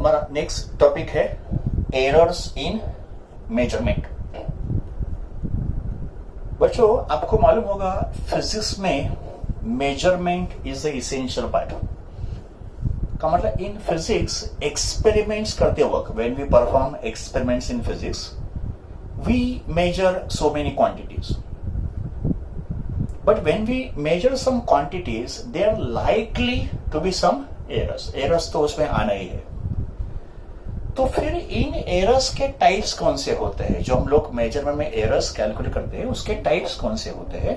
हमारा next topic है errors in measurement. बच्चों, आपको मालूम होगा फिजिक्स में measurement is the essential part. का मतलब इन फिजिक्स एक्सपेरिमेंट्स करते वक्त when we perform experiments in physics we measure so many quantities, but when we measure some quantities they are likely to be some errors तो उसमें आना ही है। तो फिर इन एरर्स के टाइप्स कौन से होते हैं? जो हम लोग मेजरमेंट में एरर्स कैलकुलेट करते हैं उसके टाइप्स कौन से होते हैं,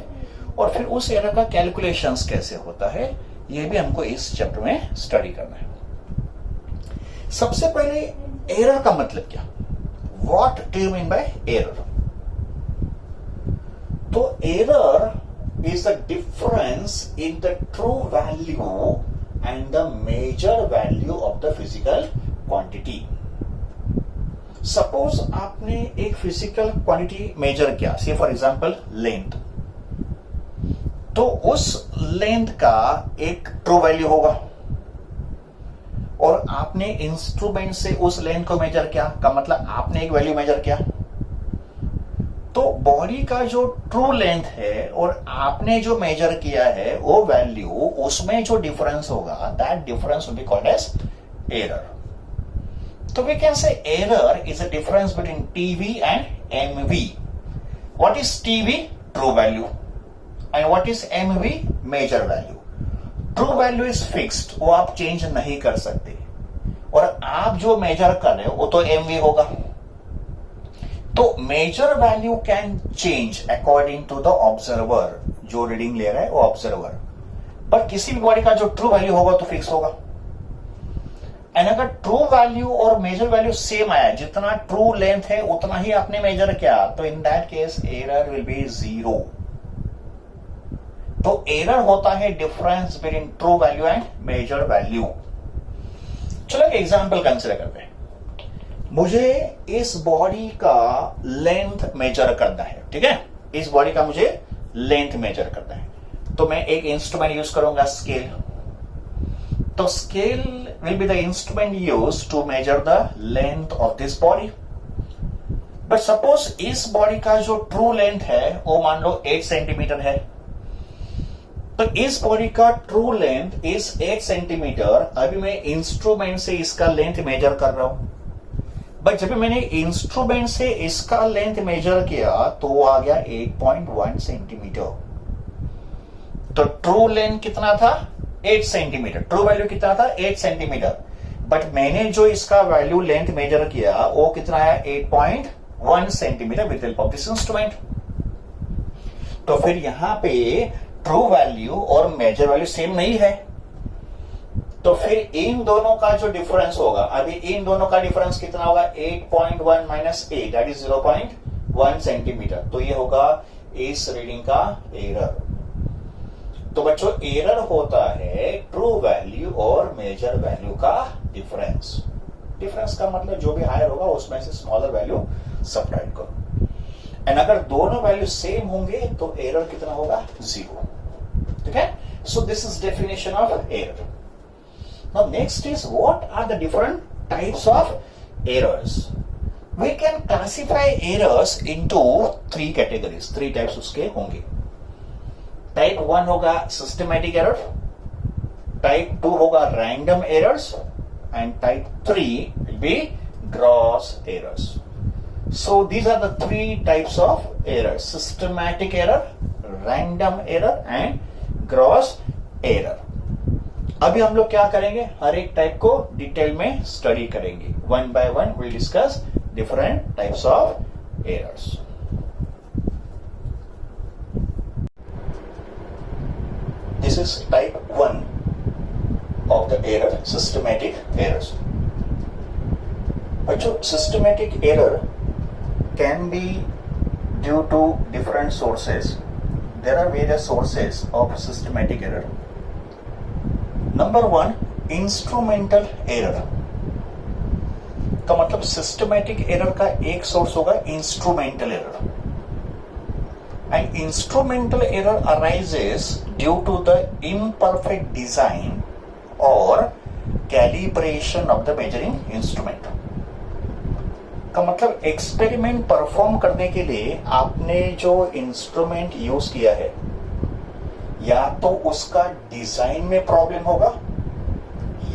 और फिर उस एरर का कैलकुलेशंस कैसे होता है, ये भी हमको इस चैप्टर में स्टडी करना है। सबसे पहले एरर का मतलब क्या? What do you mean by error? तो error is the difference in the true value and the measure value of the physical quantity. Suppose आपने एक physical quantity measure किया, say for example length, तो उस length का एक true value होगा और आपने इंस्ट्रूमेंट से उस लेंथ को मेजर किया, का मतलब आपने एक वैल्यू मेजर किया। तो बॉडी का जो ट्रू लेंथ है और आपने जो मेजर किया है वो वैल्यू, उसमें जो डिफरेंस होगा that difference will be called as error. तो we can say error is a difference between TV and MV. What is TV? True value. And what is MV? Measure value. True value is fixed, वो आप change नहीं कर सकते, और आप जो major कर रहे हो वो तो एमवी होगा। तो measure value can change according to the observer, जो रीडिंग ले रहा है वो ऑब्जर्वर, पर किसी भी बॉडी का जो ट्रू वैल्यू होगा तो फिक्स होगा। एंड अगर ट्रू वैल्यू और मेजर वैल्यू सेम आया, जितना ट्रू लेंथ है उतना ही आपने मेजर किया, तो in that case error will be 0। तो एरर होता है difference between true value and measure value. चलो एक एग्जांपल कंसीडर करते हैं। मुझे इस बॉडी का लेंथ मेजर करना है, ठीक है? इस बॉडी का मुझे लेंथ मेजर करना है, तो मैं एक इंस्ट्रूमेंट यूज करूंगा, स्केल। तो scale will be the instrument use to measure the length of this body. But suppose इस बॉडी का जो ट्रू लेंथ है वो मान लो 8 सेंटीमीटर है। तो इस बॉडी का ट्रू लेंथ इज 8 सेंटीमीटर। अभी मैं इंस्ट्रूमेंट से इसका लेंथ मेजर कर रहा हूं, बट जब मैंने इंस्ट्रूमेंट से इसका लेंथ मेजर किया तो वो आ गया 8.1 सेंटीमीटर। तो ट्रू लेंथ कितना था? 8 सेंटीमीटर। ट्रू वैल्यू कितना था? 8 सेंटीमीटर। बट मैंने जो इसका वैल्यू लेंथ मेजर किया वो कितना है? 8.1 centimetre with help of this instrument. तो फिर यहां पे ट्रू वैल्यू और मेजर वैल्यू सेम नहीं है, तो फिर इन दोनों का जो डिफरेंस होगा, अभी इन दोनों का डिफरेंस कितना होगा? 8.1 माइनस 8 दैट इज 0.1 सेंटीमीटर। तो ये होगा इस रीडिंग का एरर। तो बच्चों, एरर होता है ट्रू वैल्यू और मेजर वैल्यू का डिफरेंस। डिफरेंस का मतलब जो भी हायर होगा उसमें से स्मॉलर वैल्यू सबट्रैक्ट करो। एंड अगर दोनों वैल्यू सेम होंगे तो एरर कितना होगा? 0। ठीक है? So this is definition of error. Now next is, what are the different types of errors? We can classify errors into 3 categories. 3 types उसके होंगे। Type 1 होगा systematic error, Type 2 होगा random errors, and Type 3 will be gross errors. So these are the 3 types of errors: systematic error, random error and gross error. अभी हम लोग क्या करेंगे? हर एक टाइप को डिटेल में स्टडी करेंगे। One by one will discuss different types of errors. This is type 1 of the error, systematic errors. बच्चों, systematic error can be due to different sources. There are various sources of systematic error. Number 1, instrumental error. का मतलब systematic error का एक source होगा instrumental error, and instrumental error arises due to the imperfect design और calibration of the measuring instrument. का मतलब experiment perform करने के लिए आपने जो इंस्ट्रूमेंट यूज किया है, या तो उसका डिजाइन में प्रॉब्लम होगा,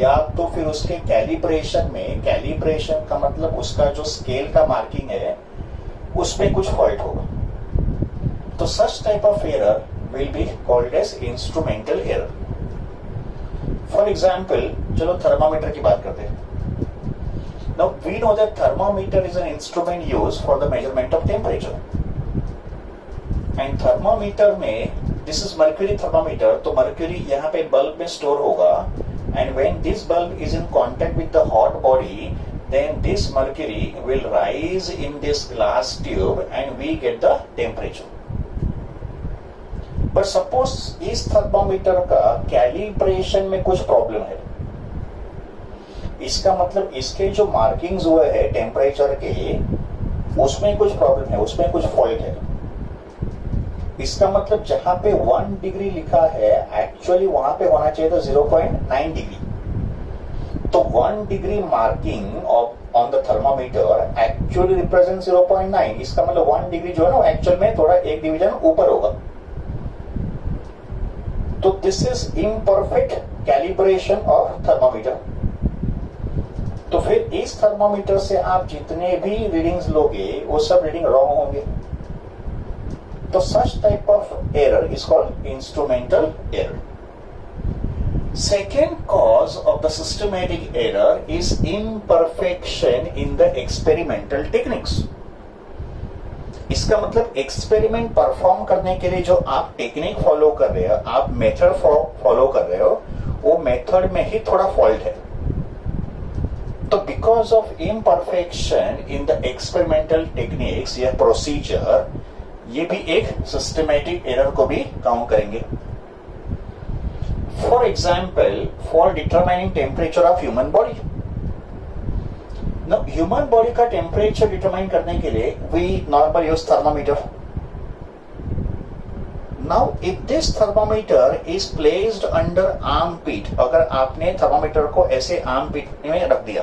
या तो फिर उसके कैलिब्रेशन में, कैलिब्रेशन का मतलब उसका जो स्केल का मार्किंग है उसमें कुछ फॉल्ट होगा। तो such type of error will be called as instrumental error. For example, चलो थर्मामीटर की बात करते हैं। Now we know that thermometer is an instrument used for the measurement of temperature. And thermometer में, this is mercury thermometer, तो mercury यहाँ पे bulb में store होगा, and when this bulb is in contact with the hot body, then this mercury will rise in this glass tube and we get the temperature. But suppose इस thermometer का calibration में कुछ problem है। इसका मतलब इसके जो मार्किंग्स हुए हैं टेम्परेचर के, उसमें कुछ प्रॉब्लम है, उसमें कुछ फॉल्ट है। इसका मतलब जहां पे 1 डिग्री लिखा है, एक्चुअली वहां पे होना चाहिए था 0.9 डिग्री। तो 1 degree marking on the thermometer actually represent 0.9। इसका मतलब 1 डिग्री जो है ना, एक्चुअल में थोड़ा एक डिवीजन ऊपर होगा। तो this is imperfect calibration of thermometer. तो फिर इस थर्मामीटर से आप जितने भी रीडिंग्स लोगे वो सब रीडिंग रॉन्ग होंगे। तो such type of error is called instrumental error. Second cause of the systematic error is imperfection in the experimental techniques. इसका मतलब एक्सपेरिमेंट परफॉर्म करने के लिए जो आप टेक्निक फॉलो कर रहे हो, आप मेथड फॉलो कर रहे हो, वो मेथड में ही थोड़ा फॉल्ट है। तो because of imperfection in the experimental techniques या प्रोसीजर, ये भी एक सिस्टमैटिक एरर को भी काउंट करेंगे। For example, for determining temperature of human body. Now human body का टेम्परेचर डिटरमाइन करने के लिए we normal use thermometer. Now, if this thermometer is placed under armpit, अगर आपने थर्मामीटर को ऐसे आर्मपिट में रख दिया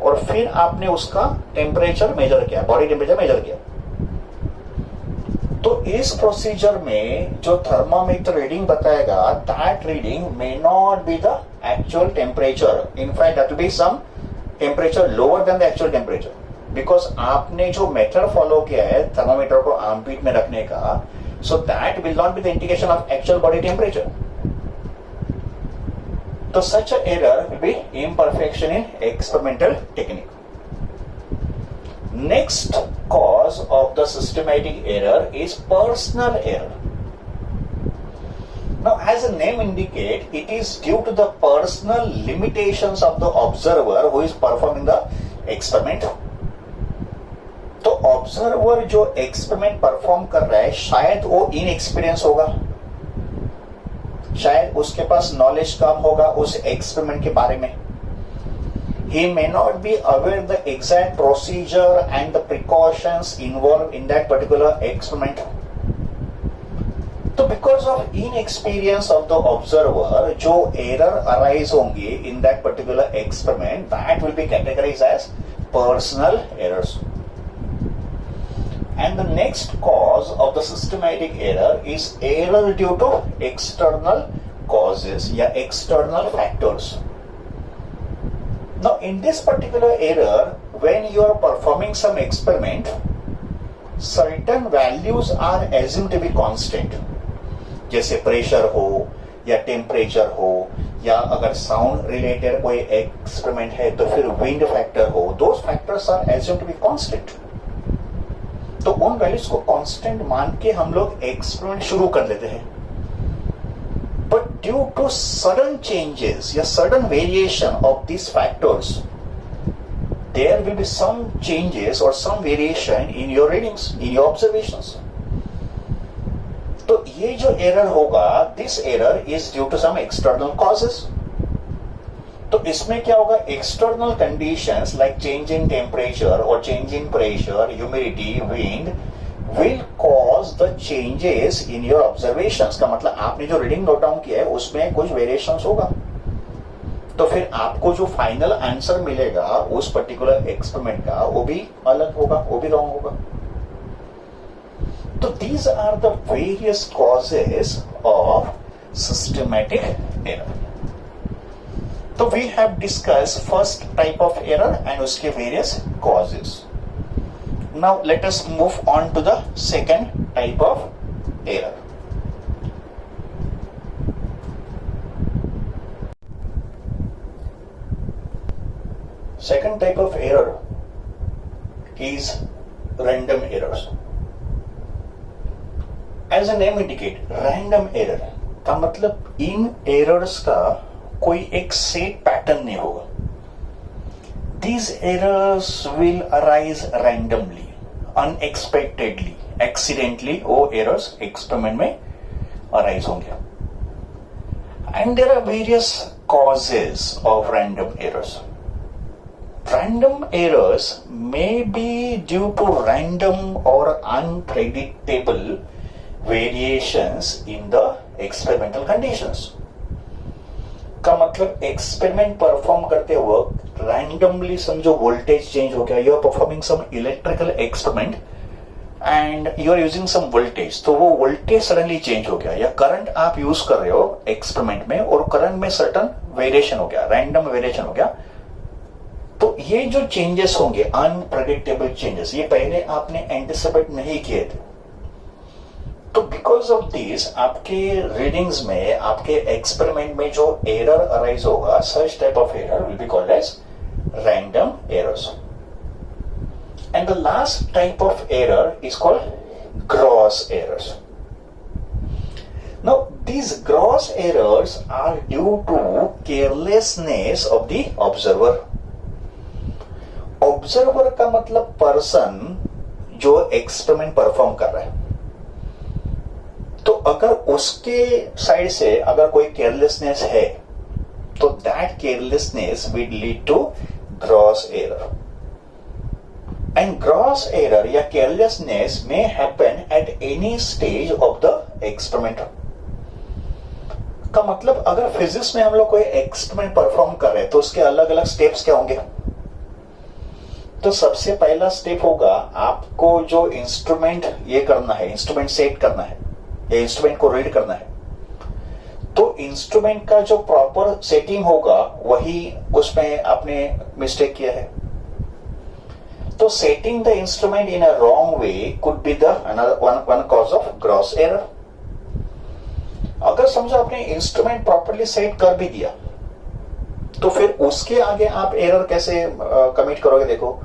और फिर आपने उसका टेम्परेचर मेजर किया, बॉडी टेम्परेचर मेजर किया, तो इस प्रोसीजर में जो थर्मामीटर रीडिंग बताएगा, that reading may not be the actual temperature. In fact that will be some temperature lower than the actual temperature, because आपने जो मेथड फॉलो किया है थर्मामीटर को आर्मपिट में रखने का, so that will not be the indication of actual body temperature. So such an error will be imperfection in experimental technique. Next cause of the systematic error is personal error. Now, as the name indicates, it is due to the personal limitations of the observer who is performing the experiment. तो observer जो experiment perform कर रहा है, शायद वो inexperience होगा, शायद उसके पास नॉलेज कम होगा उस एक्सपेरिमेंट के बारे में। He may not be aware the exact procedure and the precautions involved in that particular experiment. तो because of inexperience of the observer, जो error arise होंगे in that particular experiment, that will be categorized as personal errors. And the next cause of the systematic error is error due to external causes या external factors. Now, in this particular error, when you are performing some experiment, certain values are assumed to be constant. जैसे pressure हो या temperature हो, या अगर sound related कोई experiment है तो फिर विंड फैक्टर हो, those factors are assumed to be constant. तो उन वैल्यूज को कांस्टेंट मान के हम लोग एक्सपेरिमेंट शुरू कर लेते हैं। But due to sudden changes या sudden variation of this factors, there will be some changes और some variation in your readings, in your observations. तो ये जो एरर होगा, this error is due to some external causes. तो इसमें क्या होगा, external conditions like change in temperature और change in pressure, humidity, wind will cause the changes in your observations. का मतलब आपने जो रीडिंग नोट डाउन किया है उसमें कुछ वेरिएशंस होगा। तो फिर आपको जो फाइनल आंसर मिलेगा उस पर्टिकुलर एक्सपेरिमेंट का वो भी अलग होगा, वो भी रॉन्ग होगा. तो these are the various causes of systematic error. तो we have discuss first type of error and उसके various causes. Now let us move on to the second type of error. Second type of error is random errors. As a name indicate, random error का मतलब इन errors का कोई एक set pattern नहीं होगा. These errors will arise randomly, unexpectedly, accidentally. वो errors experiment में arise होंगे. And there are various causes of random errors. Random errors may be due to random or unpredictable variations in the experimental conditions. का मतलब experiment perform करते वक्त randomly समझो voltage change हो गया. You are performing some electrical experiment and you are using some voltage, तो वो voltage suddenly change हो गया. या करंट आप यूज कर रहे हो एक्सपेरिमेंट में और करंट में सर्टन वेरिएशन हो गया, रैंडम वेरिएशन हो गया. तो ये जो चेंजेस होंगे अनप्रेडिक्टेबल चेंजेस, ये पहले आपने एंटिसिपेट नहीं किए थे. तो बिकॉज ऑफ दिस आपके रीडिंग्स में, आपके एक्सपेरिमेंट में जो एरर अराइज होगा, such type of error will be called as random errors. And the last type of error is called gross errors. Now these gross errors are due to carelessness of the observer. Observer का मतलब person जो experiment perform कर रहा है. तो अगर उसके side से अगर कोई केयरलेसनेस है तो that carelessness will lead to gross error. And gross error या carelessness may happen at any stage of the experiment. का मतलब अगर फिजिक्स में हम लोग कोई एक्सपेरिमेंट परफॉर्म कर रहे हैं तो उसके अलग अलग स्टेप्स क्या होंगे. तो सबसे पहला स्टेप होगा आपको जो इंस्ट्रूमेंट ये करना है, इंस्ट्रूमेंट सेट करना है या इंस्ट्रूमेंट को रीड करना है. तो इंस्ट्रूमेंट का जो प्रॉपर सेटिंग होगा वही उसमें आपने मिस्टेक किया है. तो setting the instrument in a wrong way could be the another one cause of gross error. अगर समझो आपने इंस्ट्रूमेंट प्रॉपरली सेट कर भी दिया तो फिर उसके आगे आप एरर कैसे कमिट करोगे. देखो,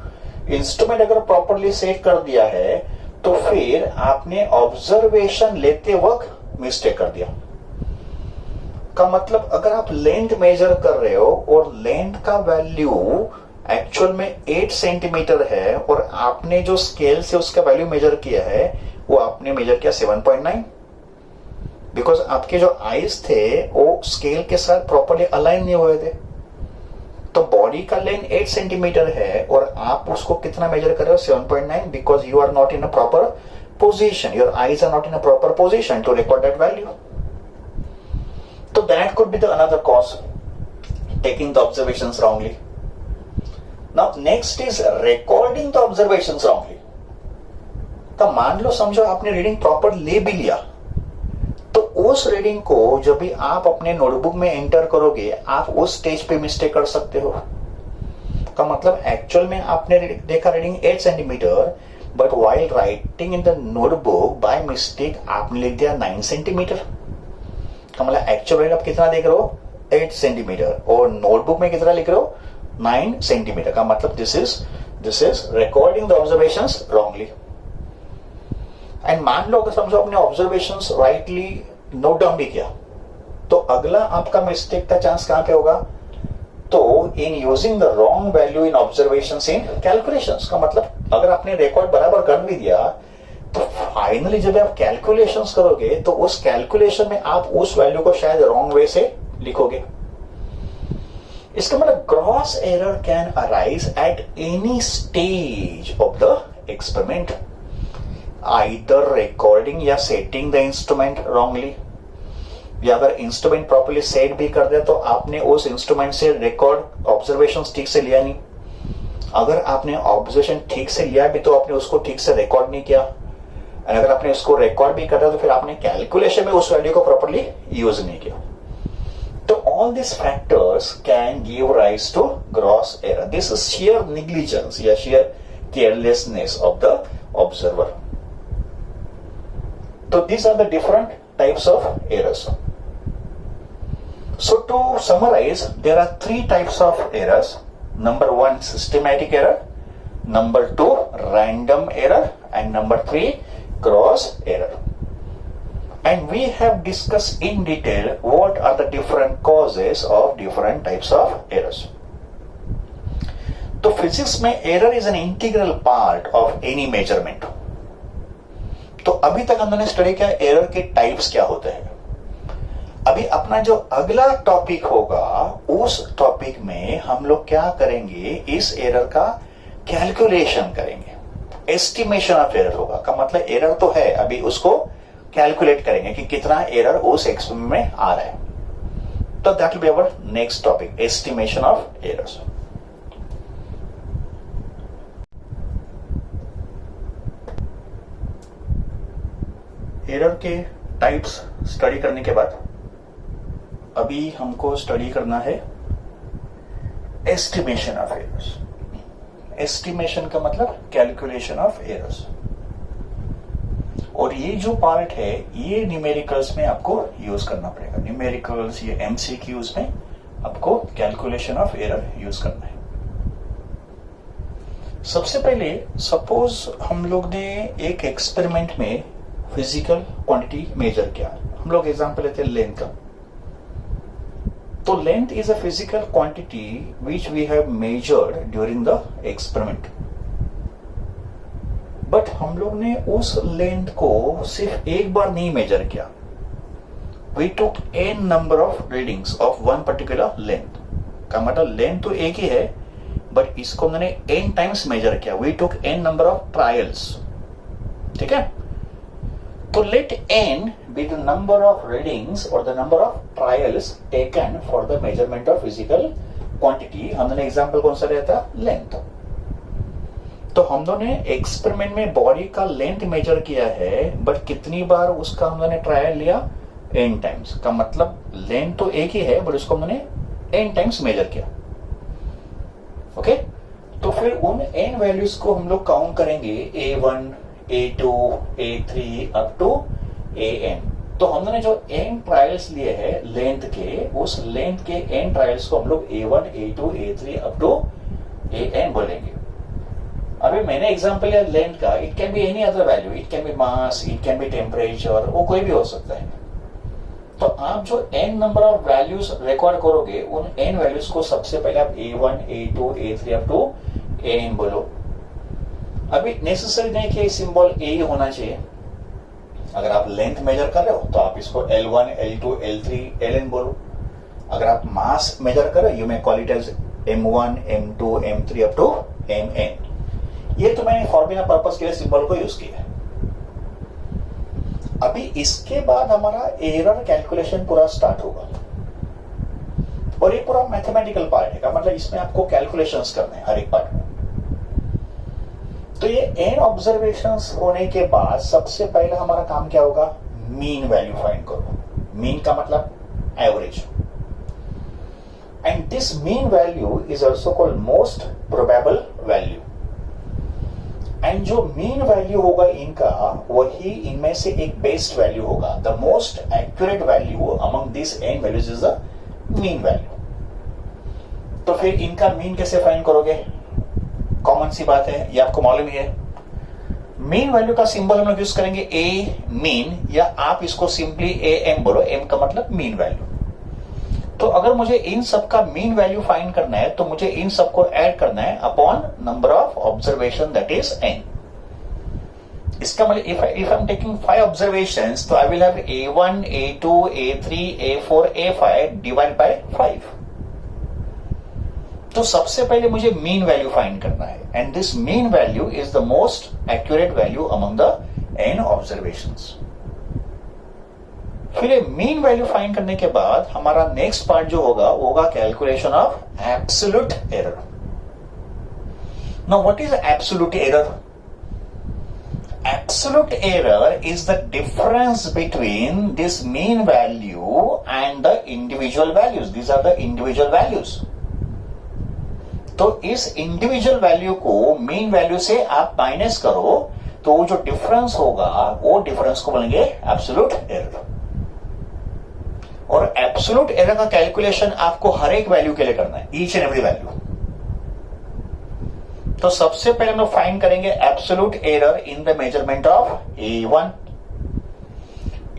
इंस्ट्रूमेंट अगर प्रॉपरली सेट कर दिया है तो फिर आपने ऑब्जर्वेशन लेते वक्त मिस्टेक कर दिया. का मतलब अगर आप लेंथ मेजर कर रहे हो और लेंथ का वैल्यू एक्चुअल में 8 सेंटीमीटर है और आपने जो स्केल से उसका वैल्यू मेजर किया है वो आपने मेजर किया 7.9, बिकॉज आपके जो आईज थे वो स्केल के साथ प्रॉपरली अलाइन नहीं हुए थे. तो बॉडी का लेंथ 8 सेंटीमीटर है और आप उसको कितना मेजर कर रहे हो 7.9, because you are not in a proper position, your eyes are not in a proper position to record that value. तो that could be the another cause, taking the observations wrongly. Now next is recording the observations wrongly. तो मान लो समझो आपने reading proper ले भी लिया, तो उस रीडिंग को जब भी आप अपने नोटबुक में एंटर करोगे आप उस स्टेज पे मिस्टेक कर सकते हो. का मतलब एक्चुअल में आपने देखा reading 8 centimetre, but while writing in the notebook by mistake आपने लिख दिया 9 सेंटीमीटर. का मतलब एक्चुअल रीडिंग आप कितना देख रहे हो 8 सेंटीमीटर और नोटबुक में कितना लिख रहे हो 9 सेंटीमीटर. का मतलब this is recording the observations wrongly. And मान लो अगर समझो अपने ऑब्जर्वेशंस राइटली नोट डाउन भी किया तो अगला आपका मिस्टेक का चांस कहां पे होगा. तो in using the wrong value in observations in calculations. का मतलब अगर आपने रिकॉर्ड बराबर कर भी दिया तो फाइनली जब आप कैलकुलेशंस करोगे तो उस कैलकुलेशन में आप उस वैल्यू को शायद रॉन्ग वे से लिखोगे. इसका मतलब gross error can arise at any stage of the experiment, either recording या setting the instrument wrongly, या अगर इंस्ट्रूमेंट प्रॉपर्ली सेट भी कर दे तो आपने उस इंस्ट्रूमेंट से रिकॉर्ड ऑब्जर्वेशन ठीक से लिया नहीं। अगर आपने ऑब्जर्वेशन ठीक से लिया भी तो आपने उसको ठीक से रिकॉर्ड नहीं किया, और अगर आपने उसको रिकॉर्ड भी कर दिया तो फिर आपने कैलकुलेशन में उस वैल्यू को प्रॉपर्ली यूज नहीं किया। तो all this factors can give rise to gross error. This is sheer negligence या sheer carelessness of the observer. So these are the different types of errors. So to summarize, there are three types of errors. Number one, systematic error. Number two, random error. And number three, gross error. And we have discussed in detail what are the different causes of different types of errors. तो physics में error is an integral part of any measurement. तो अभी तक हमने study किया error के types क्या होते हैं। अभी अपना जो अगला टॉपिक होगा उस टॉपिक में हम लोग क्या करेंगे, इस एरर का कैलकुलेशन करेंगे। एस्टिमेशन ऑफ एरर होगा, का मतलब एरर तो है, अभी उसको कैलकुलेट करेंगे कि कितना एरर उस एक्सपेरिमेंट में आ रहा है। तो that will be our next topic, estimation of errors. Error के टाइप्स स्टडी करने के बाद अभी हमको स्टडी करना है एस्टिमेशन ऑफ एरर्स। एस्टिमेशन का मतलब कैलकुलेशन ऑफ एरर्स। और ये जो पार्ट है ये न्यूमेरिकल्स में आपको यूज करना पड़ेगा। न्यूमेरिकल्स ये एमसीक्यूज में आपको कैलकुलेशन ऑफ एरर यूज करना है। सबसे पहले सपोज हम लोग ने एक एक्सपेरिमेंट में फिजिकल क्वांटिटी मेजर किया। हम लोग एग्जांपल लेते हैं लेंथ का। तो length is a physical quantity which we have measured during the experiment. But हम लोग ने उस लेंथ को सिर्फ एक बार नहीं मेजर किया। We took n number of readings of one particular length. का मतलब लेंथ तो एक ही है बट इसको मैंने n टाइम्स मेजर किया। We took n number of trials. ठीक है, तो let n be the number of readings or the number of trials taken for the measurement of physical quantity। हमने एग्जांपल कौन सा लिया था, लेंथ। तो हम लोगों ने एक्सपेरिमेंट में बॉडी का लेंथ मेजर किया है बट कितनी बार उसका हमने ट्रायल लिया, n टाइम्स। का मतलब लेंथ तो एक ही है बट उसको हमने n टाइम्स मेजर किया। ओके, तो फिर उन n वैल्यूज को हम लोग काउंट करेंगे, a1 A2, A3 up to AN। तो हमने जो n ट्रायल्स लिए हैं लेंथ के, उस लेंथ के n ट्रायल्स को हम लोग A1, A2, A3 up to AN बोलेंगे। अभी मैंने एग्जांपल लिया लेंथ का, it can be any other value, it can be mass, it can be temperature, वो कोई भी हो सकता है। तो आप जो n number of values record करोगे उन n वैल्यूज को सबसे पहले आप A1, A2, A3 up to AN बोलो। अभी नेसेसरी नहीं कि सिंबल ए ही होना चाहिए। अगर आप लेंथ मेजर कर रहे हो तो आप इसको L1, L2, L3, Ln बोलो। अगर आप मास मेजर कर रहे हो you may call it as M1, M2, M3 up to Mn। ये तो मैंने फॉर्मूला पर्पस के लिए सिंबल को यूज किया। अभी इसके बाद हमारा एरर कैलकुलेशन पूरा स्टार्ट होगा और ये पूरा मैथमेटिकल पार्ट है। मतलब इसमें आपको कैलकुलेशंस करने हैं हर एक पार्ट में। तो ये n ऑब्जर्वेशंस होने के बाद सबसे पहले हमारा काम क्या होगा, मीन वैल्यू फाइंड करो। मीन का मतलब average. And this mean value is also called most probable value. And जो मीन वैल्यू होगा इनका, वही इनमें से एक बेस्ट वैल्यू होगा। The most accurate value among this n values is the mean value. तो फिर इनका मीन कैसे फाइंड करोगे, कॉमन सी बात है, ये आपको मालूम ही है। मीन वैल्यू का सिंबल हम लोग यूज करेंगे a मीन, या आप इसको सिंपली am बोलो। m का मतलब मीन वैल्यू। तो अगर मुझे इन सब का मीन वैल्यू फाइंड करना है तो मुझे इन सब को ऐड करना है upon number of observation that is n। इसका मतलब if I am taking 5 observations तो I will have a1, a2, a3, a4, a5 divide by 5। तो सबसे पहले मुझे मीन वैल्यू फाइंड करना है and this mean value is the most accurate value among the n observations. फिर ये mean value find करने के बाद हमारा नेक्स्ट पार्ट जो होगा वो होगा calculation of absolute error. Now what is absolute error? Absolute error is the difference between this mean value and the individual values. These are the individual values. तो इस individual value को mean value से आप minus करो तो जो difference होगा वो डिफरेंस को बोलेंगे absolute error. और absolute error का कैलकुलेशन आपको हर एक वैल्यू के लिए करना है, each and every value. तो सबसे पहले हम लोग फाइंड करेंगे absolute error in the measurement of A1.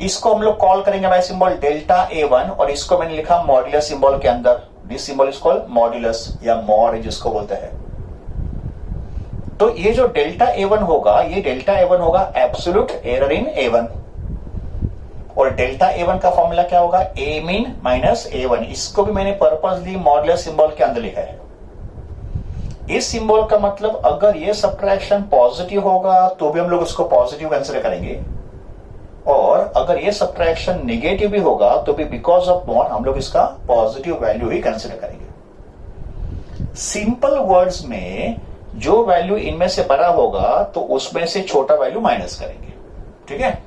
इसको हम लोग कॉल करेंगे बाय सिंबल डेल्टा A1 और इसको मैंने लिखा मॉड्यूलस सिंबल के अंदर. This symbol is called modulus या मॉड जिसको बोलते हैं. तो ये जो डेल्टा A1 होगा ये डेल्टा A1 होगा एब्सोल्यूट एरर इन A1. और डेल्टा A1 का फॉर्मूला क्या होगा? A mean minus A1. इसको भी मैंने पर्पसली मॉड्यूलस सिंबल के अंदर लिखा है. इस सिंबल का मतलब अगर ये सब्ट्रैक्शन पॉजिटिव होगा तो भी हम लोग उसको पॉजिटिव कंसीडर करेंगे और अगर ये सब्ट्रैक्शन नेगेटिव भी होगा तो भी बिकॉज ऑफ मॉड हम लोग इसका पॉजिटिव वैल्यू ही कंसीडर करेंगे. सिंपल वर्ड्स में जो वैल्यू इनमें से बड़ा होगा तो उसमें से छोटा वैल्यू माइनस करेंगे. ठीक है.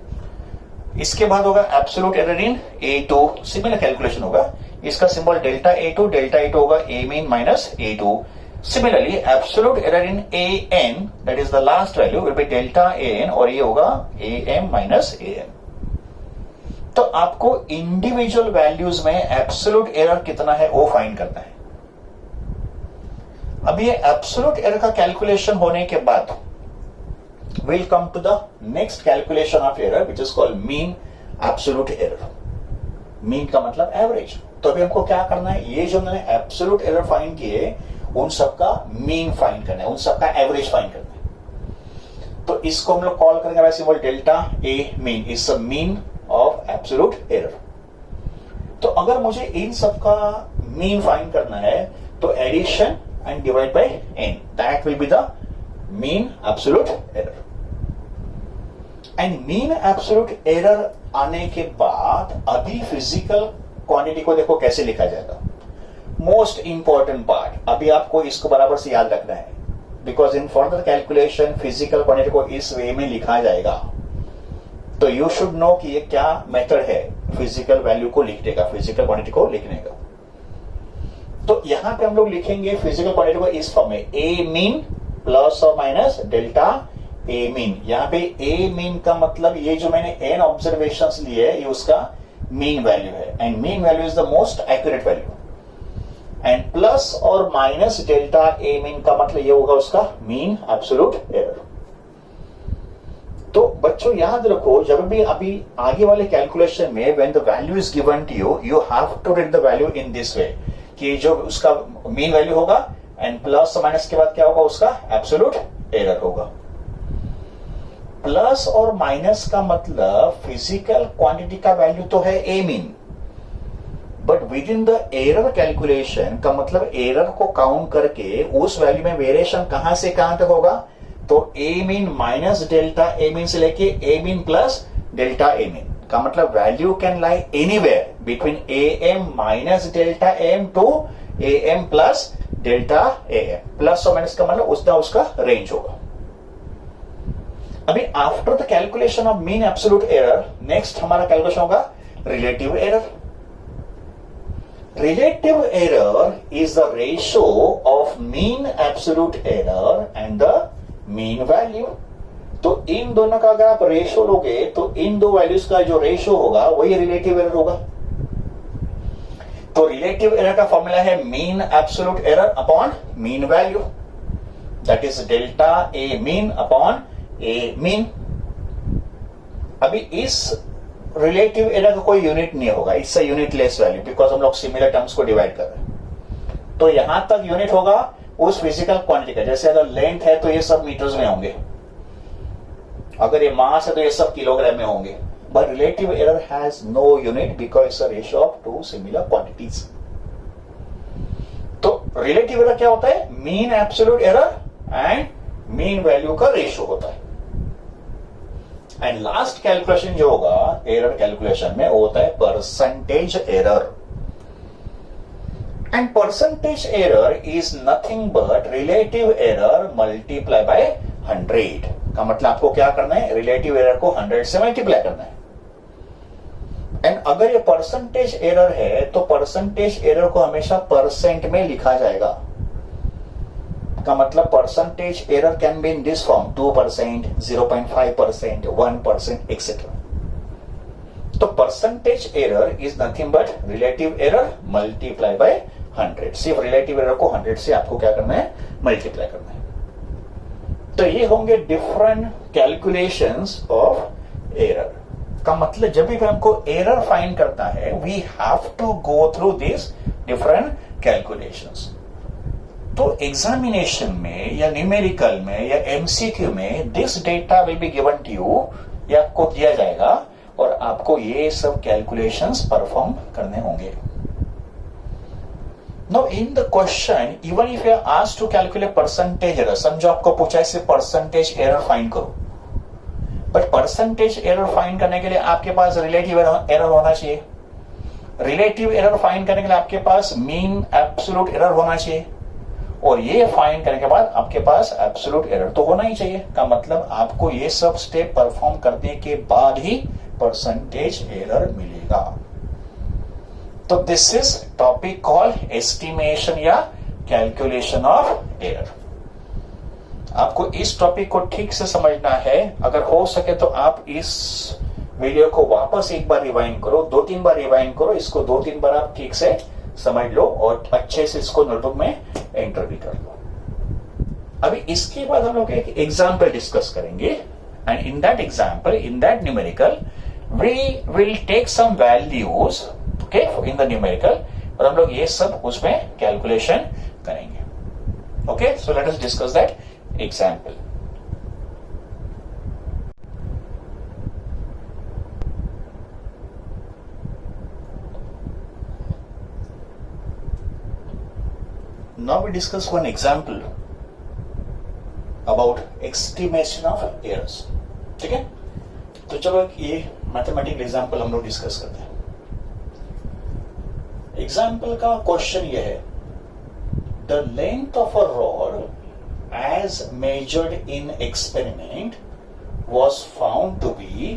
इसके बाद होगा एब्सोल्यूट एरर इन A2. सिमिलर कैलकुलेशन होगा. इसका सिंबल डेल्टा A2 होगा A mean minus A2. Similarly, absolute error in AN, that is the last value, will be delta AN और ये होगा AM minus AM. तो आपको इंडिविजुअल वैल्यूज में absolute error कितना है वो फाइंड करना है. अब ये एब्सोल्यूट एरर का कैलकुलेशन होने के बाद we'll come to the next calculation of error which is called mean absolute error. Mean का मतलब एवरेज. तो अभी हमको क्या करना है? ये जो मैंने एब्सोल्यूट एरर फाइंड किए उन सबका मीन फाइंड करना है, उन सबका एवरेज फाइंड करना है. तो इसको हम लोग कॉल करेंगे वैसे symbol delta A mean is the mean of absolute error. तो अगर मुझे इन सबका मीन फाइंड करना है तो addition and divide by n, that will be the mean absolute error. And mean absolute error आने के बाद अभी फिजिकल क्वांटिटी को देखो कैसे लिखा जाएगा. मोस्ट इंपॉर्टेंट पार्ट अभी आपको इसको बराबर से याद रखना है because in further calculation physical quantity को इस वे में लिखा जाएगा. तो यू शुड नो कि ये क्या मेथड है फिजिकल वैल्यू को लिखने का, फिजिकल क्वांटिटी को लिखने का. तो यहां पे हम लोग लिखेंगे फिजिकल क्वांटिटी को इस फॉर्म में A मीन प्लस और माइनस डेल्टा A मीन. यहां पे A मीन का मतलब ये जो मैंने n ऑब्जर्वेशंस लिए ये उसका मीन वैल्यू है and mean value is the most accurate value. And plus और माइनस डेल्टा A मीन का मतलब ये होगा उसका मीन एब्सोल्यूट एरर. तो बच्चों याद रखो जब भी अभी आगे वाले कैलकुलेशन में when the value is given to you you have to write the value in this way कि जो उसका मीन वैल्यू होगा एंड प्लस और माइनस के बाद क्या होगा उसका एब्सोल्यूट एरर होगा. प्लस और माइनस का मतलब फिजिकल क्वांटिटी का वैल्यू तो है A mean but within the error calculation का मतलब एरर को काउंट करके उस वैल्यू में वेरिएशन कहां से कहां तक होगा. तो A mean minus delta A mean से लेके A mean plus delta A mean का मतलब value can lie anywhere between AM minus delta AM to AM plus delta AM. प्लस और माइनस का मतलब उसका रेंज होगा. अभी after the calculation of mean absolute error next हमारा कैलकुलेशन होगा relative error. Relative error is the ratio of mean absolute error and the mean value. तो इन दोनों का अगर आप रेशियो लोगे तो इन दो वैल्यूज का जो रेशियो होगा वही रिलेटिव एरर होगा. तो रिलेटिव एरर का फॉर्मूला है mean absolute error upon mean value that is delta A mean upon A mean. अभी इस रिलेटिव एरर का कोई यूनिट नहीं होगा. It's a unitless value because हम लोग सिमिलर टर्म्स को डिवाइड कर रहे हैं. तो यहां तक यूनिट होगा उस फिजिकल क्वांटिटी का. जैसे अगर लेंथ है तो ये सब मीटर्स में होंगे, अगर ये मास है तो ये सब किलोग्राम में होंगे. But relative error has no unit because it's a ratio of two similar quantities. तो रिलेटिव एरर क्या होता है? Mean absolute error and mean value का रेशियो होता है. एंड लास्ट कैलकुलेशन जो होगा एरर कैलकुलेशन में वो होता है percentage error. And percentage error is nothing but relative error multiply by 100. का मतलब आपको क्या करना है, रिलेटिव एरर को 100 से मल्टीप्लाई करना है. एंड अगर ये परसेंटेज एरर है तो परसेंटेज एरर को हमेशा परसेंट में लिखा जाएगा. का मतलब percentage error can be in this form 2%, 0.5%, 1%, etcetera. तो percentage error is nothing but relative error multiply by 100. सिर्फ रिलेटिव एरर को 100 से आपको क्या करना है, मल्टीप्लाई करना है. तो ये होंगे डिफरेंट कैलकुलेशंस ऑफ एरर. का मतलब जब भी हमको एरर फाइंड करता है we have to go through this different calculations. तो एग्जामिनेशन में या न्यूमेरिकल में या एमसीक्यू में this data will be given to you, या आपको दिया जाएगा और आपको ये सब कैलकुलेशंस परफॉर्म करने होंगे. Now in the question even if you are asked to calculate percentage error, समझो आपको पूछा है सिर्फ परसेंटेज एरर फाइंड करो, बट परसेंटेज एरर फाइंड करने के लिए आपके पास रिलेटिव एरर होना चाहिए. रिलेटिव एरर फाइंड करने के लिए आपके पास मीन एब्सोल्यूट एरर होना चाहिए, और ये फाइंड करने के बाद आपके पास एब्सोल्यूट एरर तो होना ही चाहिए. का मतलब आपको ये सब स्टेप परफॉर्म करने के बाद ही परसेंटेज एरर मिलेगा. तो this is topic called estimation या कैलकुलेशन ऑफ एरर. आपको इस टॉपिक को ठीक से समझना है. अगर हो सके तो आप इस वीडियो को वापस एक बार रिवाइंड करो, 2-3 बार रिवाइंड करो, इसको 2-3 बार आप ठीक से समझ लो और अच्छे से इसको नोटबुक में एंटर भी कर लो. अभी इसके बाद हम लोग एक एग्जाम्पल डिस्कस करेंगे, and in that example, in that numerical we will take some values okay in the numerical, और हम लोग ये सब उसमें कैलकुलेशन करेंगे. Okay, so let us discuss that example. Now we discuss one example about estimation of errors. ठीक है, तो चलो ये मैथमेटिकल एग्जाम्पल हम लोग डिस्कस करते हैं. एग्जाम्पल का क्वेश्चन ये है, the length of a rod as measured in experiment was found to be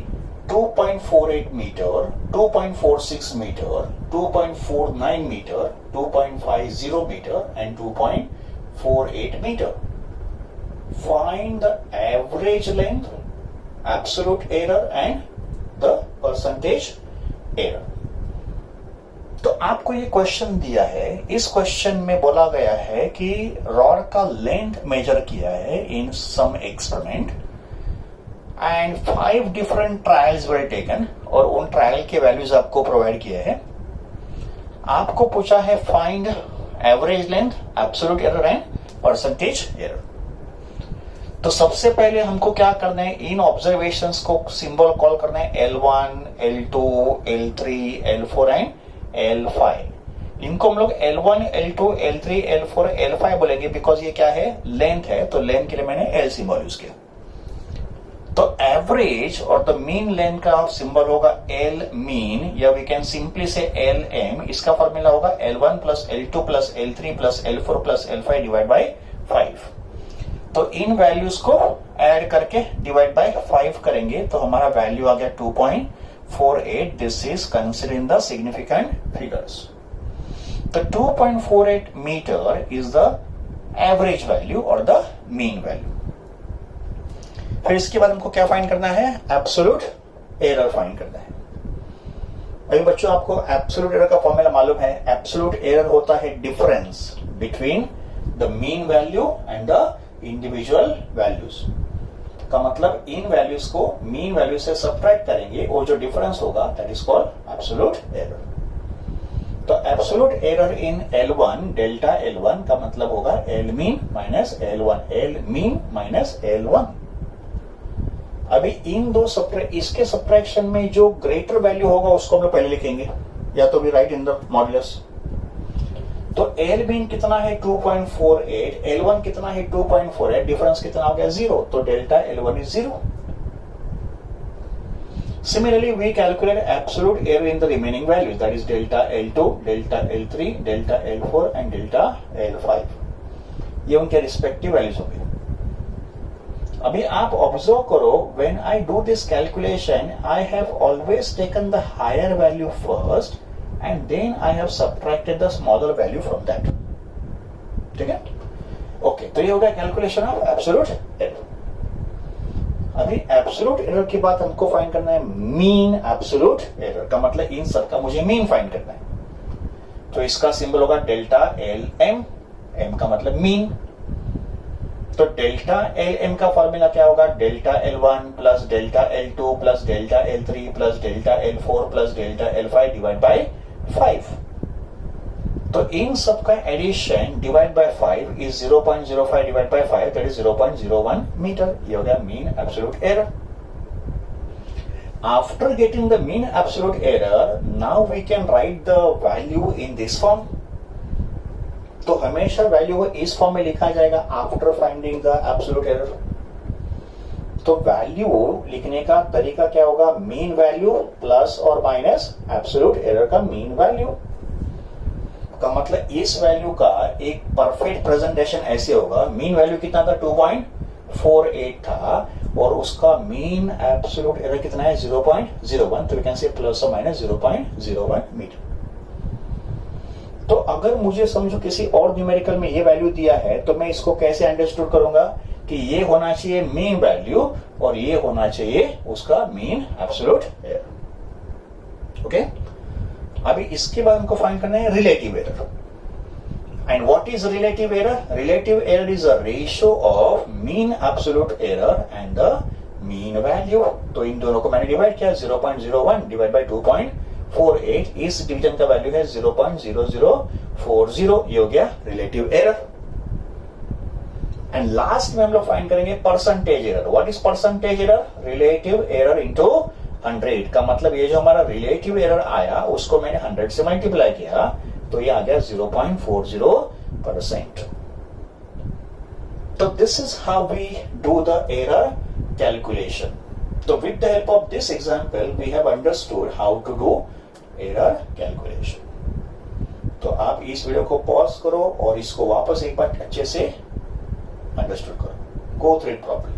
2.48 meter, 2.46 meter, 2.49 meter, 2.50 meter and 2.48 meter. Find the average length, absolute error and the percentage error. तो आपको ये question दिया है. इस question में बोला गया है कि रॉड का लेंथ मेजर किया है in some experiment and 5 different trials were taken, और उन ट्रायल के वैल्यूज आपको प्रोवाइड किए हैं. आपको पूछा है find average length, absolute error and percentage error. तो सबसे पहले हमको क्या करना है, इन ऑब्जर्वेशंस को सिंबल कॉल करना है L1, L2, L3, L4 and L5. इनको हम लोग L1, L2, L3, L4, L5 बोलेंगे बिकॉज ये क्या है, लेंथ है. तो लेंथ के लिए मैंने L सिंबल यूज किया. तो एवरेज और द मीन लेंथ का सिंबल होगा L मीन, या we can simply say LM. इसका फॉर्मूला होगा L1 plus L2 plus L3 plus L4 plus L5 divide by 5. तो इन वैल्यूज को ऐड करके डिवाइड बाय 5 करेंगे तो हमारा वैल्यू आ गया 2.48. This is considering the significant figures. तो 2.48 metre is the average value और द मीन वैल्यू. फिर इसके बाद हमको क्या फाइंड करना है, एब्सोल्यूट एरर फाइंड करना है. अभी बच्चों आपको एब्सोल्यूट एरर का फॉर्मूला मालूम है. एब्सोल्यूट एरर होता है difference between the mean value and the individual values. का मतलब इन वैल्यूज को मीन वैल्यू से सब्ट्रैक्ट करेंगे और जो डिफरेंस होगा that is called absolute error. तो absolute error in L1, delta L1 का मतलब होगा L mean minus L1, L mean minus L1. अभी इन दो इसके सब्ट्रैक्शन में जो ग्रेटर वैल्यू होगा उसको हम लोग पहले लिखेंगे, या तो भी राइट इन द मॉड्यूलस. तो L मीन कितना है 2.48, L1 कितना है 2.48, डिफरेंस कितना हो गया 0. तो delta L1 is 0. Similarly, we calculate absolute error in the remaining values, that is delta L2, delta L3, delta L4 and delta L5. ये उनके रिस्पेक्टिव वैल्यूज होंगे. अभी आप ऑब्जर्व करो, when I do this calculation I have always taken the higher value first and then I have subtracted the smaller value from that. ठीक है, okay. तो ये हो गया कैलकुलेशन ऑफ एब्सोल्यूट एरर. अभी एब्सोल्यूट एरर की बात हमको फाइंड करना है मीन एब्सोल्यूट एरर का मतलब इन सब का मुझे मीन फाइंड करना है. तो इसका सिंबल होगा डेल्टा एल एम, एम का मतलब मीन. तो डेल्टा एल एम का फॉर्मूला क्या होगा? Delta L one plus delta L two plus delta L three plus delta L four plus delta L five divide by 5. तो इन सब का addition divide by 5 is 0.05 divide by 5, that is 0.01 metre. ये हो गया mean absolute error. After getting the mean absolute error, now we can write the value in this form. तो हमेशा value को इस फॉर्म में लिखा जाएगा after finding the absolute error. तो वैल्यू लिखने का तरीका क्या होगा? मीन वैल्यू प्लस और माइनस एब्सोल्यूट एरर का मीन वैल्यू का मतलब इस वैल्यू का एक परफेक्ट प्रेजेंटेशन ऐसे होगा. मीन वैल्यू कितना था? 2.48 था और उसका मीन एब्सोल्यूट एरर कितना है? 0.01. तो वी कैन से प्लस और माइनस 0.01 मीटर. तो अगर मुझे समझो किसी और न्यूमेरिकल में ये वैल्यू दिया है तो मैं इसको कैसे अंडरस्टूड करूंगा कि ये होना चाहिए मीन वैल्यू और ये होना चाहिए उसका मीन एब्सोल्यूट एरर. ओके. अभी इसके बाद हमको फाइंड करना है relative error. And what is relative error? Relative error is a ratio of mean absolute error and the mean value. तो इन दोनों को मैंने डिवाइड किया. 0.01 डिवाइड बाय 2.48. इस डिवीजन का वैल्यू है 0.0040. ये हो गया रिलेटिव एरर. एंड लास्ट में हम लोग फाइंड करेंगे percentage error. What is percentage error? Relative error into 100 का मतलब ये जो हमारा रिलेटिव एरर आया उसको मैंने 100 से मल्टीप्लाई किया तो ये आ गया 0.40%. तो this is how we do the error calculation. तो with the help of this example we have understood how to do error calculation. तो आप इस वीडियो को पॉज करो और इसको वापस एक बार अच्छे से अंडरस्टूड करो. Go through it properly.